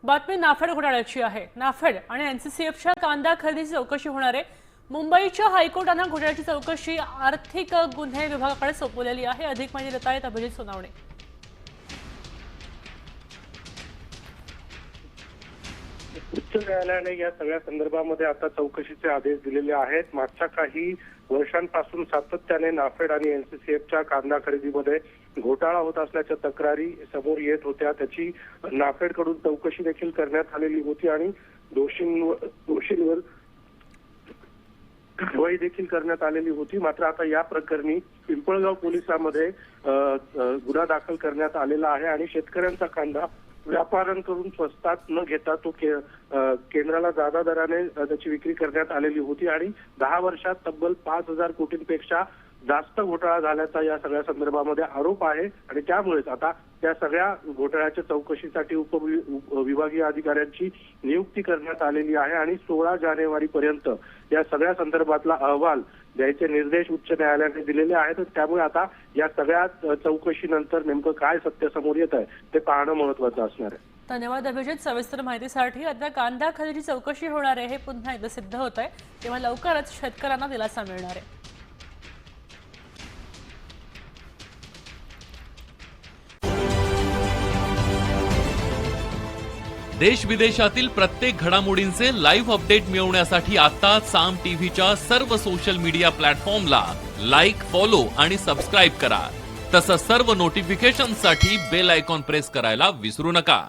बातमी नाफेड घोटाळ्याची आहे। नाफेड आणि एनसीसीएफच्या कांदा खरेदीची चौकशी होणार आहे। मुंबईच्या हायकोर्टाने घोटाळ्याची चौकशी आर्थिक गुन्हे विभागाकडे सोपवलेली आहे। अधिक माहिती देत आहेत अभिजित सोनावणे। उच्च न्यायालयाने या सगळ्या संदर्भामध्ये आता चौकशीचे आदेश दिलेले आहेत। मागच्या काही वर्षांपासून सातत्याने नाफेड आणि एनसीसीएफच्या कांदा खरेदीमध्ये घोटाळा होत असल्याच्या तक्रारी समोर येत होत्या। त्याची नाफेडकडून चौकशी देखील करण्यात आलेली होती आणि दोषींवर कारवाई देखील करण्यात आलेली होती। मात्र आता या प्रकरणी पिंपळगाव पोलिसांमध्ये गुन्हा दाखल करण्यात आलेला आहे आणि शेतकऱ्यांचा कांदा व्यापाऱ्यांकडून स्वस्तात न घेता तो केंद्राला जादा दराने त्याची विक्री करण्यात आलेली होती आणि 10 वर्षात तब्बल 5,000 कोटींपेक्षा जास्त घोटाळा झाल्याचा या सगळ्या संदर्भामध्ये आरोप आहे आणि त्यामुळेच आता त्या सगळ्या घोटाळ्याच्या चौकशीसाठी उपविभागीय अधिकाऱ्यांची नियुक्ती करण्यात आलेली आहे आणि 16 जानेवारीपर्यंत या सगळ्या संदर्भातला अहवाल द्यायचे निर्देश उच्च न्यायालयाने दिलेले आहेत। त्यामुळे आता या सगळ्या चौकशीनंतर नेमकं काय सत्य समोर येत आहे ते पाहणं महत्त्वाचं असणार आहे। धन्यवाद अभिजित सविस्तर माहितीसाठी। आता कांदा खरेदीची चौकशी होणार आहे हे पुन्हा एकदा सिद्ध होत आहे, तेव्हा लवकरच शेतकऱ्यांना दिलासा मिळणार आहे। देश विदेशातील प्रत्येक घडामोडींचे लाईव्ह अपडेट मिळवण्यासाठी आता साम टीव्हीच्या सर्व सोशल मीडिया प्लॅटफॉर्मला लाईक, फॉलो आणि सबस्क्राईब करा। तसंच सर्व नोटिफिकेशनसाठी बेल आयकॉन प्रेस करायला विसरू नका।